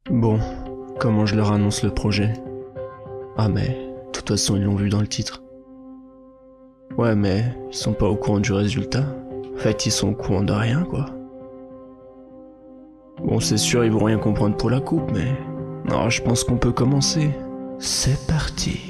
Bon, comment je leur annonce le projet? Ah mais, de toute façon ils l'ont vu dans le titre. Ouais mais, ils sont pas au courant du résultat. En fait ils sont au courant de rien quoi. Bon c'est sûr ils vont rien comprendre pour la coupe mais... Non je pense qu'on peut commencer. C'est parti.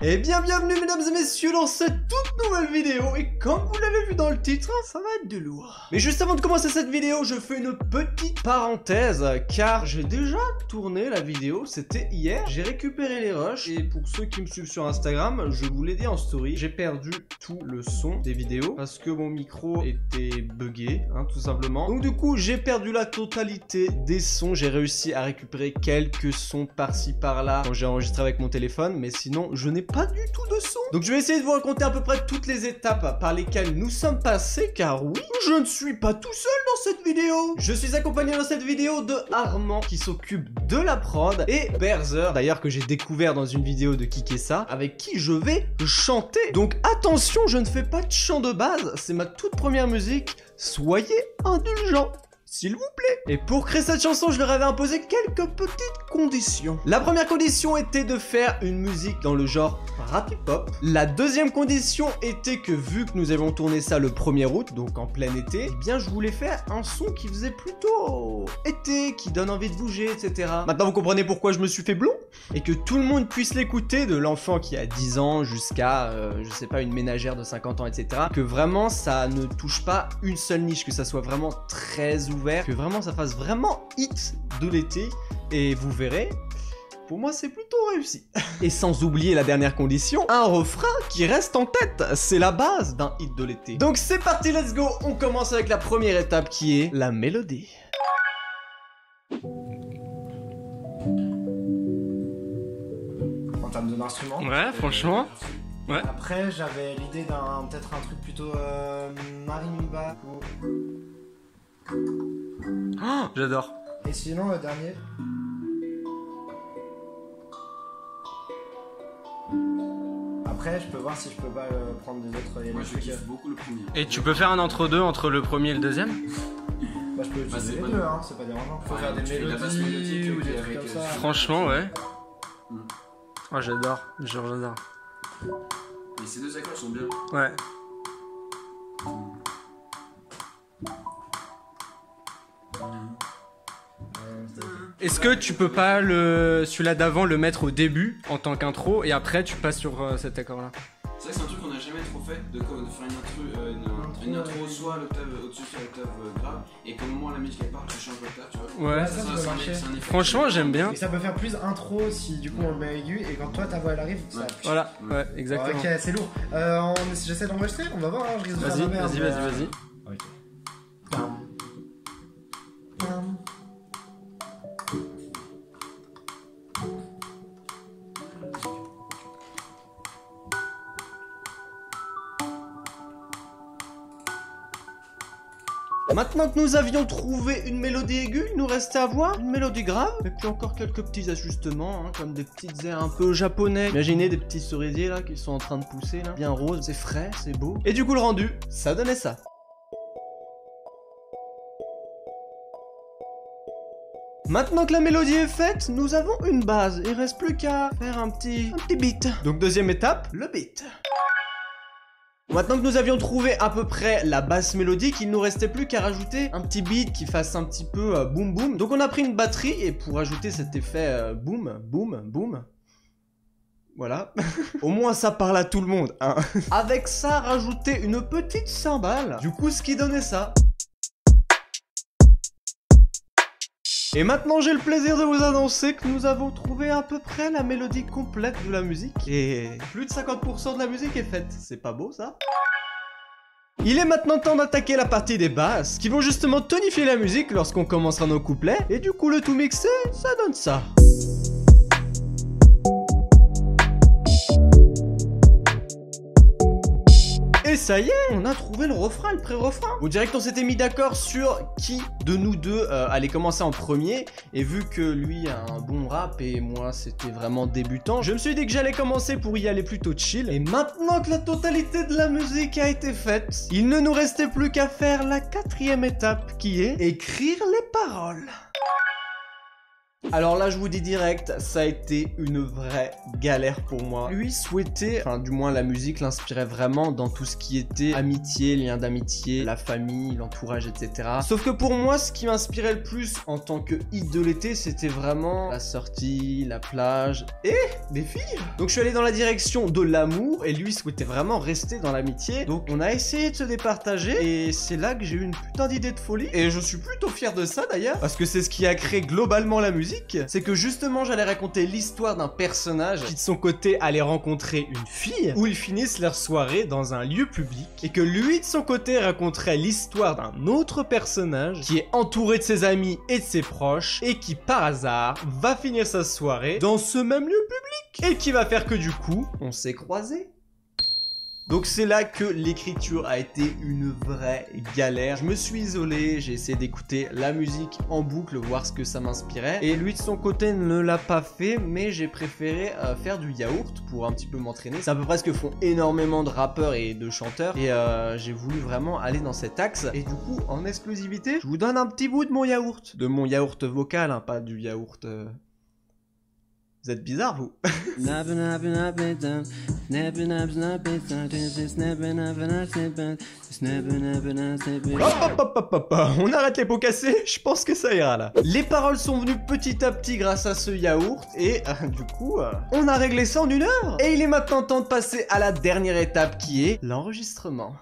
Et bien bienvenue mesdames et messieurs dans cette toute nouvelle vidéo. Et comme vous l'avez vu dans le titre, ça va être de lourd. Mais juste avant de commencer cette vidéo, je fais une petite parenthèse, car j'ai déjà tourné la vidéo, c'était hier. J'ai récupéré les rushs, et pour ceux qui me suivent sur Instagram, je vous l'ai dit en story, j'ai perdu tout le son des vidéos, parce que mon micro était buggé, hein, tout simplement. Donc du coup, j'ai perdu la totalité des sons. J'ai réussi à récupérer quelques sons par-ci par-là quand j'ai enregistré avec mon téléphone, mais sinon, je n'ai pas du tout de son. Donc je vais essayer de vous raconter à peu près toutes les étapes par lesquelles nous sommes passés, car oui, je ne suis pas tout seul dans cette vidéo. Je suis accompagné dans cette vidéo de Armand qui s'occupe de la prod et Berzer, d'ailleurs que j'ai découvert dans une vidéo de Kikessa, avec qui je vais chanter. Donc attention, je ne fais pas de chant de base, c'est ma toute première musique, soyez indulgents. S'il vous plaît. Et pour créer cette chanson, je leur avais imposé quelques petites conditions. La première condition était de faire une musique dans le genre rap hip-hop. La deuxième condition était que vu que nous avons tourné ça le 1er août, donc en plein été, eh bien je voulais faire un son qui faisait plutôt été, qui donne envie de bouger, etc. Maintenant vous comprenez pourquoi je me suis fait blond? Et que tout le monde puisse l'écouter, de l'enfant qui a 10 ans jusqu'à, je sais pas, une ménagère de 50 ans, etc. Que vraiment ça ne touche pas une seule niche, que ça soit vraiment très ouvert, que vraiment ça fasse vraiment hit de l'été. Et vous verrez, pour moi c'est plutôt réussi. Et sans oublier la dernière condition, un refrain qui reste en tête, c'est la base d'un hit de l'été. Donc c'est parti, let's go. On commence avec la première étape qui est la mélodie. En termes de l'instrument. Ouais, franchement. Ouais. Après, j'avais l'idée d'un peut-être un truc plutôt marimba ou... Oh, j'adore. Et sinon, le dernier. Après, je peux voir si je peux pas prendre des autres. Il y a Moi des je trucs, kiffe beaucoup le premier. Et tu peux faire un entre-deux entre le premier et le deuxième? Bah, je peux utiliser c'est les pas deux, mal. hein, c'est pas dérangeant. Faut Ouais, faire des tu fais de la basse mélodies mélodique, ou ok, des trucs avec, comme ça. Franchement, ouais. Mm. Oh, j'adore. Genre, j'adore. Et ces deux accords sont bien. Ouais. Est-ce que tu peux pas celui-là d'avant le mettre au début en tant qu'intro et après tu passes sur cet accord-là? C'est vrai que c'est un truc qu'on n'a jamais trop fait, de faire une intro soit l'octave au-dessus, soit l'octave grave, et qu'au moment où la musique elle part, tu changes l'octave, tu vois. Ouais. ça peut marcher. c'est un effet. Franchement, j'aime bien. Et ça peut faire plus intro si du coup on le met aigu et quand toi ta voix elle arrive, ça. Ouais. Voilà, ouais, exactement. Ok, c'est lourd. J'essaie d'enregistrer, on va voir, hein, je risque de faire Vas-y, de la merde. vas-y. Ok. Pam. Pam. Maintenant que nous avions trouvé une mélodie aiguë, il nous restait à voir une mélodie grave. Et puis encore quelques petits ajustements, hein, comme des petites airs un peu japonais. Imaginez des petits cerisiers là qui sont en train de pousser là. Bien rose, c'est frais, c'est beau. Et du coup le rendu, ça donnait ça. Maintenant que la mélodie est faite, nous avons une base. Il reste plus qu'à faire un petit beat. Donc deuxième étape, le beat. Maintenant que nous avions trouvé à peu près la basse mélodique, il nous restait plus qu'à rajouter un petit beat qui fasse un petit peu boum boum. Donc on a pris une batterie et pour ajouter cet effet boum boum boum, voilà. Au moins ça parle à tout le monde, hein. Avec ça, rajouter une petite cymbale. Du coup, ce qui donnait ça. Et maintenant j'ai le plaisir de vous annoncer que nous avons trouvé à peu près la mélodie complète de la musique. Et plus de 50% de la musique est faite. C'est pas beau ça? Il est maintenant temps d'attaquer la partie des basses, qui vont justement tonifier la musique lorsqu'on commencera nos couplets. Et du coup le tout mixé, ça donne ça. Et Et ça y est, on a trouvé le refrain, le pré-refrain. On dirait qu'on s'était mis d'accord sur qui de nous deux allait commencer en premier. Et vu que lui a un bon rap et moi c'était vraiment débutant, je me suis dit que j'allais commencer pour y aller plutôt chill. Et maintenant que la totalité de la musique a été faite, il ne nous restait plus qu'à faire la 4e étape qui est écrire les paroles. Alors là je vous dis direct, ça a été une vraie galère pour moi. Lui souhaitait, enfin du moins la musique l'inspirait vraiment dans tout ce qui était amitié, lien d'amitié, la famille, l'entourage, etc. Sauf que pour moi ce qui m'inspirait le plus en tant que hit de l'été, c'était vraiment la sortie, la plage et des filles. Donc je suis allé dans la direction de l'amour et lui souhaitait vraiment rester dans l'amitié. Donc on a essayé de se départager et c'est là que j'ai eu une putain d'idée de folie. Et je suis plutôt fier de ça d'ailleurs, parce que c'est ce qui a créé globalement la musique. C'est que justement j'allais raconter l'histoire d'un personnage qui de son côté allait rencontrer une fille où ils finissent leur soirée dans un lieu public et que lui de son côté raconterait l'histoire d'un autre personnage qui est entouré de ses amis et de ses proches et qui par hasard va finir sa soirée dans ce même lieu public et qui va faire que du coup on s'est croisés. Donc c'est là que l'écriture a été une vraie galère. Je me suis isolé, j'ai essayé d'écouter la musique en boucle, voir ce que ça m'inspirait. Et lui de son côté ne l'a pas fait, mais j'ai préféré faire du yaourt pour un petit peu m'entraîner. C'est à peu près ce que font énormément de rappeurs et de chanteurs. Et j'ai voulu vraiment aller dans cet axe. Et du coup, en exclusivité, je vous donne un petit bout de mon yaourt. De mon yaourt vocal, hein, pas du yaourt... Vous êtes bizarre, vous. Hop, on arrête les pots cassés, je pense que ça ira là. Les paroles sont venues petit à petit grâce à ce yaourt et du coup, on a réglé ça en 1 heure. Et il est maintenant temps de passer à la dernière étape qui est l'enregistrement.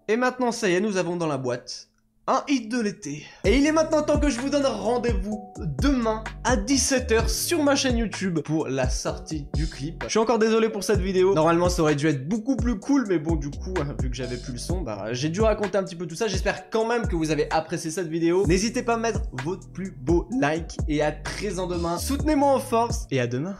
Et maintenant ça y est, nous avons dans la boîte un hit de l'été. Et il est maintenant temps que je vous donne rendez-vous demain à 17 h sur ma chaîne YouTube pour la sortie du clip. Je suis encore désolé pour cette vidéo. Normalement ça aurait dû être beaucoup plus cool, mais bon du coup, vu que j'avais plus le son, j'ai dû raconter un petit peu tout ça. J'espère quand même que vous avez apprécié cette vidéo. N'hésitez pas à mettre votre plus beau like et à présent demain. Soutenez-moi en force et à demain.